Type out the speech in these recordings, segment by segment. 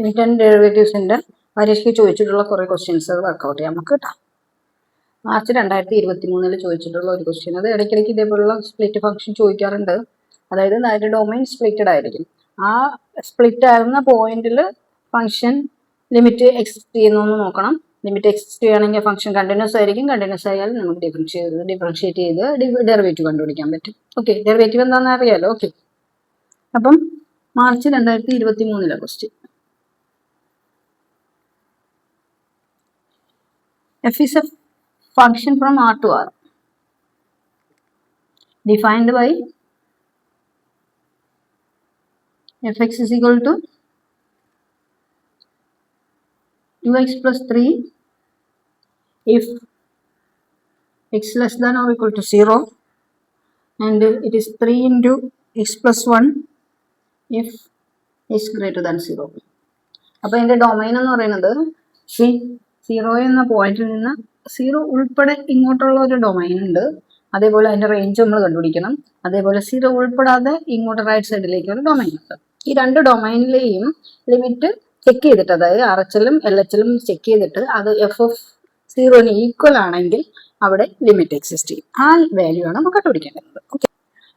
Limit and ഡെറിവേറ്റീവ്സിന്റെ പരീക്ഷയ്ക്ക് ചോദിച്ചിട്ടുള്ള കുറേ ക്വസ്റ്റ്യൻസ് വർക്കൗട്ട് ചെയ്യാം നമുക്ക് കേട്ടോ. മാർച്ച് 2023 ചോദിച്ചിട്ടുള്ള ഒരു ക്വസ്റ്റ്യൻ. അത് ഇടയ്ക്കിടയ്ക്ക് ഇതേപോലുള്ള സ്പ്ലിറ്റ് ഫംഗ്ഷൻ ചോദിക്കാറുണ്ട്. അതായത് അതിന്റെ ഡൊമൈൻ സ്പ്ലിറ്റഡ് ആയിരിക്കും. ആ സ്പ്ലിറ്റ് ആയിരുന്ന പോയിന്റിൽ ഫംഗ്ഷൻ ലിമിറ്റ് എക്സിസ്റ്റ് ചെയ്യുന്നു നോക്കണം. ലിമിറ്റ് എക്സിസ്റ്റ് ചെയ്യുകയാണെങ്കിൽ ഫംഗ്ഷൻ കണ്ടിന്യൂസ് ആയിരിക്കും. കണ്ടിന്യൂസ് ആയാൽ നമുക്ക് ഡിഫറൻഷിയേറ്റ് ചെയ്ത് ഡെറിവേറ്റീവ് കണ്ടുപിടിക്കാൻ പറ്റും. ഓക്കെ, ഡെറിവേറ്റീവ് എന്താണെന്ന് അറിയാലോ. ഓക്കെ, അപ്പം March 2023 question. F is a function from R to R defined by fx is equal to 2x plus 3 if x less than or equal to 0, and it is 3 into x plus 1 if x greater than 0. അപ്പോൾ ഇതിന്റെ domain എന്ന് പറയുന്നത് 0 എന്ന പോയിന്റിൽ നിന്ന് 0 ഉൾപ്പെടെ ഇങ്ങോട്ടുള്ള ഒരു ഡൊമൈൻ ഉണ്ട്. അതേപോലെ അതിന്റെ റേഞ്ച് നമ്മൾ കണ്ടുപിടിക്കണം. അതേപോലെ 0 ഉൾപ്പെടാതെ ഇങ്ങോട്ട് റൈറ്റ് സൈഡിലേക്ക് ഒരു ഡൊമൈൻ ഉണ്ട്. ഈ രണ്ട് ഡൊമൈനിലെയും ലിമിറ്റ് ചെക്ക് ചെയ്തിട്ട്, അതായത് RHLും LHLും ചെക്ക് ചെയ്തിട്ട് അത് f(0) ഈക്വൽ ആണെങ്കിൽ അവിടെ ലിമിറ്റ് എക്സിസ്റ്റ് ചെയ്യും. ആ വാല്യൂ ആണ് നമുക്ക് കണ്ടുപിടിക്കേണ്ടത്. ഓക്കെ,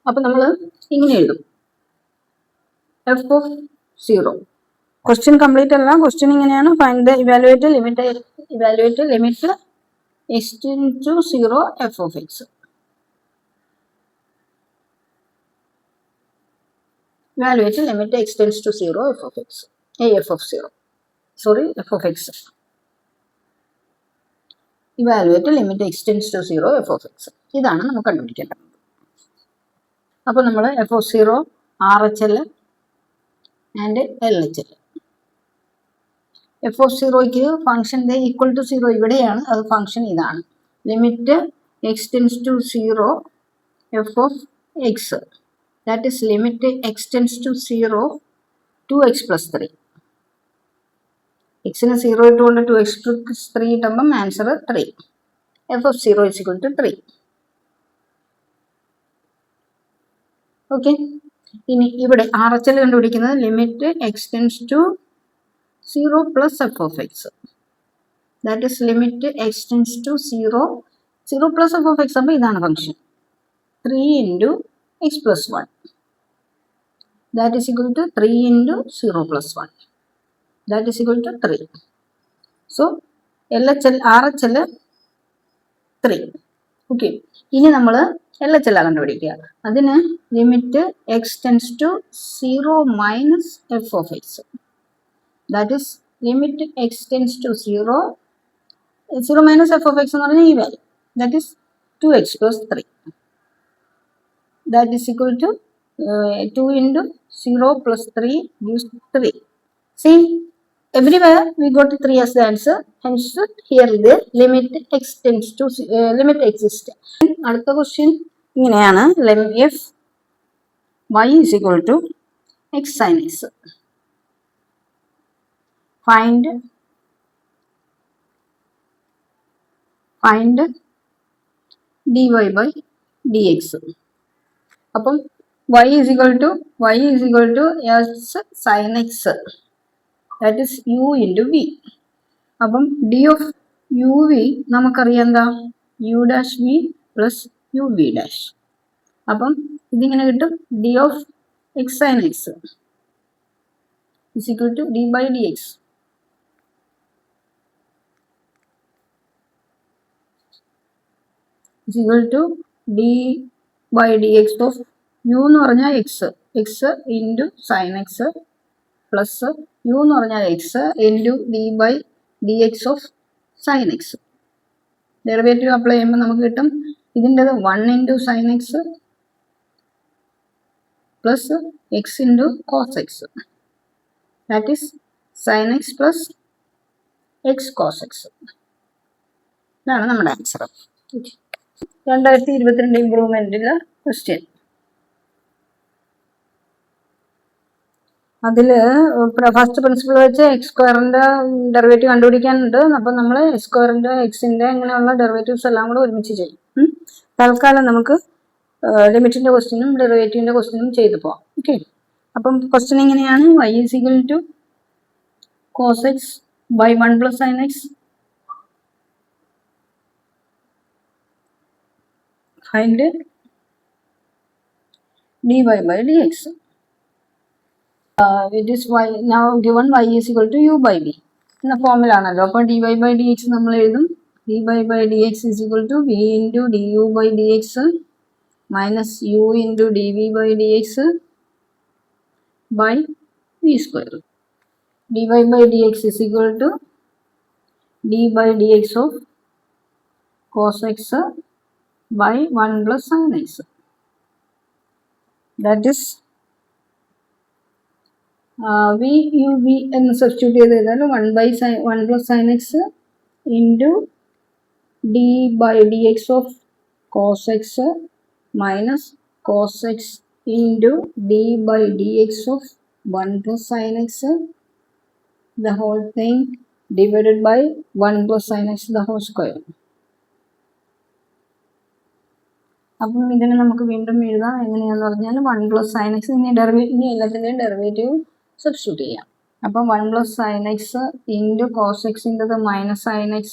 അപ്പൊ നമ്മൾ ഇങ്ങനെ എഴുതും f(0). ക്വസ്റ്റ്യൻ കംപ്ലീറ്റ് അല്ല, ക്വസ്റ്റ്യൻ ഇങ്ങനെയാണ്. Find the evaluate limit extend to 0 f of x. Evaluate limit extends to 0 f of x. f of 0. Sorry, f of x. Evaluate limit extends to 0 f of x. ഇതാണ് നമുക്ക് കണ്ടുപിടിക്കേണ്ടത്. അപ്പോൾ നമ്മൾ f of 0, RHL and LHL. f of 0ക്ക് function equal to 0 ഇവിടെയാണ്, അത് function ഇതാണ്. Limit extends to 0 f of x. That is limit extends to 0 2x plus 3. x ന് 0 ഇട്ടുകൊണ്ട് 2x plus 3 ഇട്ടുമ്പം answer 3. f of 0 is equal to 3. Okay, ഇനി ഇവിടെ RHL കണ്ടുപിടിക്കുന്നത് limit extends to 0 plus f of x. That is limit extends to 0 plus f of x. അപ്പോൾ ഇതാണ് function 3 into x plus 1. That is equal to 3 into 0 plus 1. That is equal to 3. So RHL 3. Okay, ഇനി നമ്മൾ LHL കണ്ടുപിടിക്കുക. അതിന് limit extends to 0 minus f of x. That is limit extends to 0 minus f of x എന്ന് പറഞ്ഞാൽ ഈ value. That is 2x plus 3. That is equal to 2 into 0 plus 3 gives 3. See, everywhere we got 3 as the answer. Hence here the limit extends to limit exists. അടുത്ത question ഇങ്ങനെയാണ്. if y is equal to x sin x, find dy by dx. അപ്പം y is equal to s sin x, that is u into v. അപ്പം d of uv നമുക്കറിയാം എന്താ, u dash v plus uv dash. അപ്പം ഇതിങ്ങനെ കിട്ടും d of x sin x is equal to d by dx. is equal to d by dx of u എന്ന് പറഞ്ഞാൽ x into sin x plus u എന്ന് പറഞ്ഞാൽ x into d by dx of sin x. Derivative apply ചെയ്യുമ്പോൾ നമുക്ക് കിട്ടും ഇതിൻ്റെത് 1 into sin x plus x into cos x. That is sin x plus x cos x. ഇതാണ് നമ്മുടെ answer. 2022 ഇംപ്രൂവ്മെന്റിലെ question. അതിൽ first principle വെച്ച് X സ്ക്വയറിന്റെ derivative കണ്ടുപിടിക്കാനുണ്ട്. അപ്പം നമ്മൾ എക്സ് സ്ക്വയറിന്റെ എക്സിന്റെ അങ്ങനെയുള്ള ഡെറിവേറ്റീവ്സ് എല്ലാം കൂടെ ഒരുമിച്ച് ചെയ്യും. തൽക്കാലം നമുക്ക് ലിമിറ്റിന്റെ ക്വസ്റ്റ്യനും ഡെറിവേറ്റീവിന്റെ ക്വസ്റ്റ്യനും ചെയ്തു പോവാം. ഓക്കെ, അപ്പം ക്വസ്റ്റ്യൻ എങ്ങനെയാണ്, y is equal to cos x by 1 plus sin x. Find dy by dx. It is y, now given y is equal to u by v എന്ന ഫോമിലാണല്ലോ. അപ്പോൾ dy by dx നമ്മൾ എഴുതും dy by dx is equal to v into du by dx minus u into dv by dx by v square. dy by dx is equal to d by dx of cos x by 1 plus sin x. That is v u v എന്ന് substitute ചെയ്ത് ചെയ്താൽ 1 plus sin x into d by dx of cos x minus cos x into d by dx of 1 plus sin x the whole thing divided by 1 plus sin x the whole square. അപ്പം ഇതിനെ നമുക്ക് വീണ്ടും എഴുതാം എങ്ങനെയാന്ന് പറഞ്ഞാൽ 1 plus sin x ഇനി എല്ലാത്തിൻ്റെയും derivative substitute ചെയ്യാം. അപ്പം 1 plus sin x into cos x into the minus sin x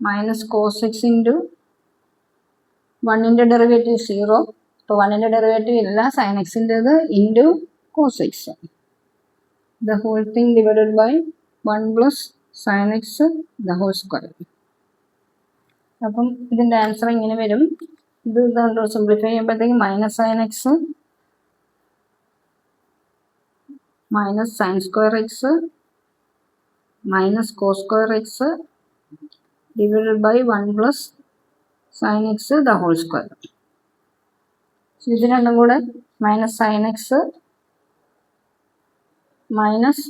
minus cos x into 1ൻ്റെ ഡെറിവേറ്റീവ് 0. അപ്പോൾ 1ൻ്റെ ഡെറിവേറ്റീവ് ഇല്ല, sin x-ൻ്റെത് into cos x. The whole thing divided by 1 plus sin x the whole square. അപ്പം ഇതിൻ്റെ answer ഇങ്ങനെ വരും. ഇത് ഇതുകൊണ്ട് സിംപ്ലിഫൈ ചെയ്യുമ്പോഴത്തേക്ക് minus sine x minus sine square x minus cos square x divided by 1 plus sine x the whole square. ഇത് രണ്ടും കൂടെ minus sine x minus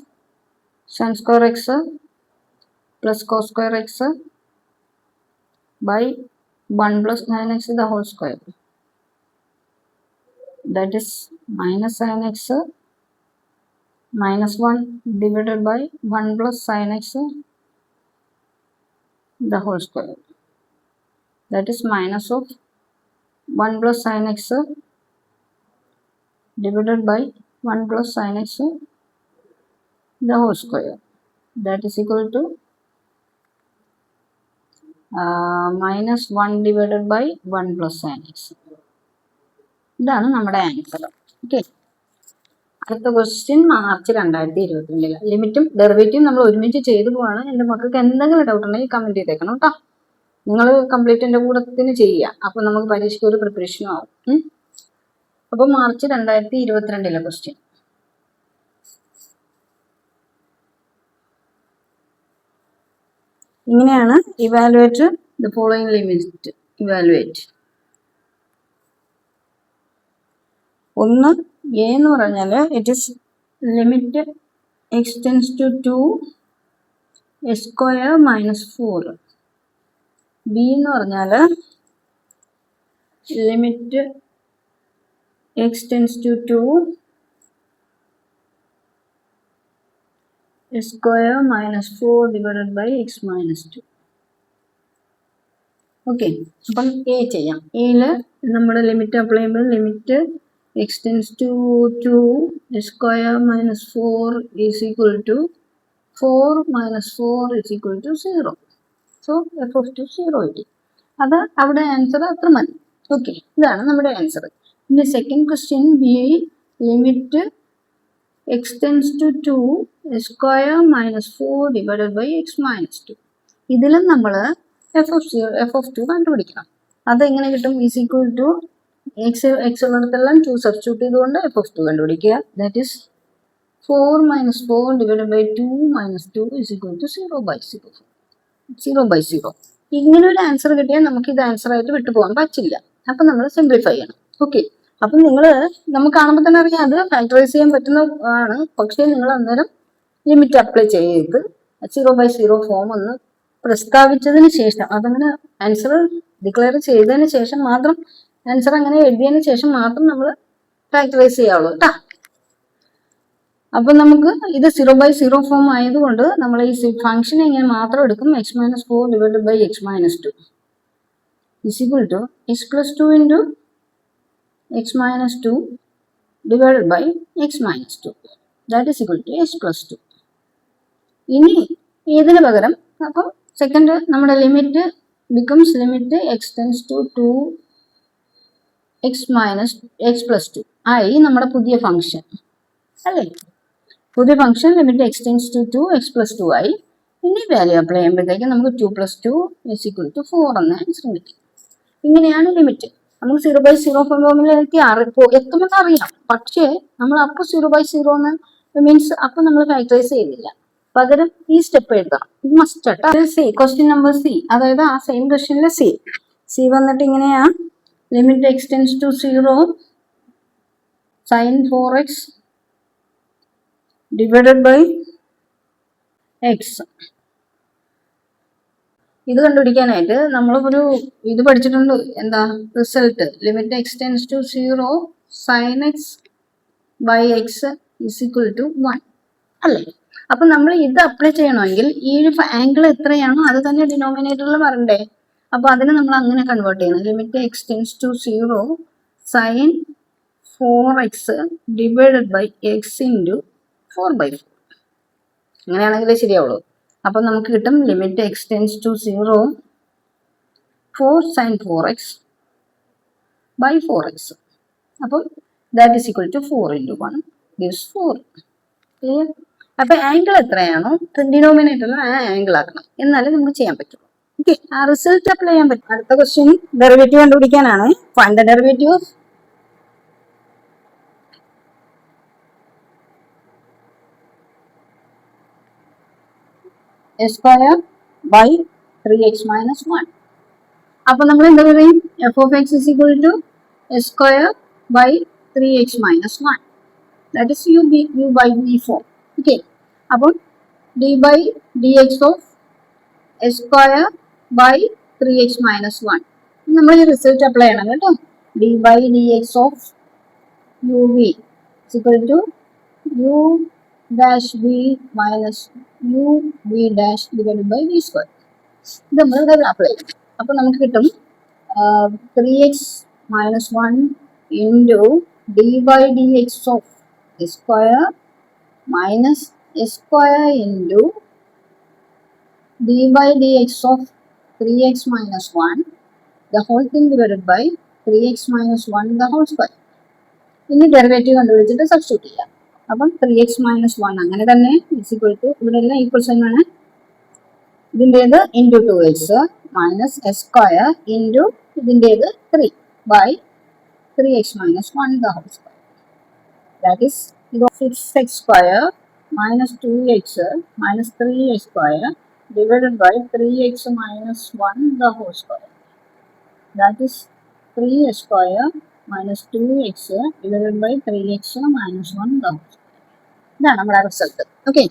sine square x plus cos square x by 1 plus sin x the whole square. That is minus sin x minus 1 divided by 1 plus sin x the whole square. That is minus of 1 plus sin x divided by 1 plus sin x the whole square. That is equal to minus 1 divided by 1 plus sin x. ഇതാണ് നമ്മുടെ answer. Okay, അടുത്ത question March 2022 ലിമിറ്റും ഡെറിവേറ്റീവും നമ്മൾ ഒരുമിച്ച് ചെയ്തു പോവാണ്. എൻ്റെ മക്കൾക്ക് എന്തെങ്കിലും ഡൗട്ട് ഉണ്ടെങ്കിൽ കമൻറ്റ് ചെയ്തേക്കണം കേട്ടോ. നിങ്ങൾ കംപ്ലീറ്റ് എൻ്റെ കൂടെ തന്നെ ചെയ്യുക, അപ്പോൾ നമുക്ക് പരീക്ഷയ്ക്ക് ഒരു പ്രിപ്പറേഷനും ആവും. അപ്പോൾ മാർച്ച് 2022 ക്വസ്റ്റ്യൻ ഇങ്ങനെയാണ്. Evaluate the following limit. Evaluate ഒന്ന് എ എന്ന് പറഞ്ഞാൽ it is limit x tends to 2 S square minus 4. B എന്ന് പറഞ്ഞാൽ limit x tends to 2 S square minus 4 divided by x minus 2. Okay, അപ്പം എ ചെയ്യാം. എയിൽ നമ്മുടെ ലിമിറ്റ് അപ്ലൈ ചെയ്യുമ്പോൾ limit x tends to 2 S square minus 4 is equal to 4 minus 4 is equal to 0. So f of 2 0 കിട്ടി. അത് അവിടെ answer അത്ര മതി. ഓക്കെ, ഇതാണ് നമ്മുടെ ആൻസർ. ഇനി second question B limit x tends to 2 S square minus 4 divided by x minus 2. ഇതിലും നമ്മൾ എഫ് ഓഫ് 2 കണ്ടുപിടിക്കണം. അതെങ്ങനെ കിട്ടും? ഈസ് ഈക്വൽ ടു എക്സ് ഉള്ളിടത്തെല്ലാം 2 സബ്സ്റ്റിറ്റ്യൂട്ട് ചെയ്തുകൊണ്ട് എഫ് ഓഫ് 2 കണ്ടുപിടിക്കുക. That is 4 minus 4 divided by 2 minus 2 is equal to 0/0. ഇങ്ങനെ ഒരു ആൻസർ കിട്ടിയാൽ നമുക്ക് ഇത് ആൻസർ ആയിട്ട് വിട്ടുപോകാൻ പറ്റില്ല. അപ്പം നമ്മൾ സിംപ്ലിഫൈ ചെയ്യണം. ഓക്കെ, അപ്പം നിങ്ങൾ നമുക്ക് കാണുമ്പോൾ തന്നെ അറിയാം അത് ഫാക്ടറൈസ് ചെയ്യാൻ പറ്റുന്നതാണ്. പക്ഷേ നിങ്ങൾ അന്നേരം ലിമിറ്റ് അപ്ലൈ ചെയ്ത് 0/0 ഫോം ഒന്ന് പ്രസ്താവിച്ചതിന് ശേഷം, അതങ്ങനെ ആൻസർ ഡിക്ലെയർ ചെയ്തതിന് ശേഷം മാത്രം, ആൻസർ അങ്ങനെ എഴുതിയതിന് ശേഷം മാത്രം നമ്മൾ ഫാക്ടറൈസ് ചെയ്യാവുള്ളൂ കേട്ടോ. അപ്പം നമുക്ക് ഇത് 0/0 ഫോം ആയതുകൊണ്ട് നമ്മൾ ഈ ഫംഗ്ഷൻ ഇങ്ങനെ മാത്രം എടുക്കും. X minus 4 divided by x minus 2 is equal to x plus 2 into x minus 2 divided by x minus 2. That is equal to x plus 2. ഇനി ഇതിന് പകരം അപ്പം സെക്കൻഡ് നമ്മുടെ limit becomes limit x tends to 2x minus x plus 2 ആയി നമ്മുടെ പുതിയ function അല്ലേ. പുതിയ function limit x tends to 2x plus 2 ആയി. ഇനി വാല്യൂ അപ്ലൈ ചെയ്യുമ്പോഴത്തേക്കും നമുക്ക് 2 പ്ലസ് 2 ഇസ് ഈക്വൽ ടു 4 എന്ന് ആൻസർ കിട്ടി. ഇങ്ങനെയാണ് ലിമിറ്റ്. നമുക്ക് 0/0 ഫോമിലേക്ക് എത്തുമെന്ന് അറിയാം, പക്ഷേ നമ്മൾ അപ്പോൾ 0/0 എന്ന് മീൻസ് അപ്പൊ നമ്മൾ ഫാക്ടറൈസ് ചെയ്തില്ല, പകരം ഈ സ്റ്റെപ്പ് എഴുതണം. ഇത് മസ്റ്റ് ആട്ടോ. സി ക്വസ്റ്റ്യൻ നമ്പർ സി, അതായത് ആ സെയിം ക്വസ്റ്റ്യനിലെ സി വന്നിട്ട് ഇങ്ങനെയാ. Limit x tends to 0 sin 4x divided by x. ഇത് കണ്ടുപിടിക്കാനായിട്ട് നമ്മളൊരു ഇത് പഠിച്ചിട്ടുണ്ട്, എന്താ result. Limit x tends to 0 sin x by x is equal to 1 അല്ലേ. അപ്പൊ നമ്മൾ ഇത് അപ്ലൈ ചെയ്യണമെങ്കിൽ ഈ ആംഗിൾ എത്രയാണോ അത് തന്നെ ഡിനോമിനേറ്ററിൽ വരണ്ടേ. അപ്പൊ അതിനെ നമ്മൾ അങ്ങനെ കൺവേർട്ട് ചെയ്യണം. Limit x tends to 0 sin 4x divided by x into 4/4. അങ്ങനെയാണെങ്കിലേ ശരിയാവുള്ളൂ. അപ്പൊ നമുക്ക് കിട്ടും limit x tends to 0 4 sin 4x by 4x. അപ്പോൾ that is equal to 4 into 1 gives 4. Clear. അപ്പൊ ആംഗിൾ എത്രയാണോ ഡിനോമിനേറ്ററിൽ ആ ആംഗിൾ ആക്കണം, എന്നാലേ നമുക്ക് ചെയ്യാൻ പറ്റുള്ളൂ. ഓക്കെ, ആ റിസൾട്ട് അപ്ലൈ ചെയ്യാൻ പറ്റും. അടുത്ത ക്വസ്റ്റ്യൻ ഡെറിവേറ്റീവ് കണ്ടുപിടിക്കാനാണ്. Find the derivative of a square by 3x minus 1. അപ്പൊ നമ്മൾ എന്താ പറയും? F of x is equal to a square by 3x minus 1. That is u by v form. Okay, അപ്പോൾ d by dx of a square by 3x minus 1. നമ്മൾ ഈ result apply ചെയ്യണം കേട്ടോ. d by dx of uv is equal to u dash v minus uv dash divided by v square. ഇത് നമ്മൾ apply ചെയ്യണം. അപ്പോൾ നമുക്ക് കിട്ടും 3x minus 1 into d by dx of a square minus a square into d by dx of 3x minus 1 the whole thing divided by 3x minus 1 the whole square. ഇനി derivative കണ്ടുപിടിച്ചിട്ട് substitute ചെയ്യാം. അപ്പം 3x minus 1 അങ്ങനെ തന്നെ is equal to, ഇവിടെ എല്ലാം equal sign ആണ്. ഇതിൻ്റേത് into 2x minus a square into ഇതിൻ്റേത് 3 by 3x minus 1 the whole square. That is 6x square minus 2x minus 3x square divided by 3x minus 1 the whole square. That is 3x square minus 2x divided by 3x minus 1 the whole square. ഇതാണ് നമ്മുടെ result. Okay.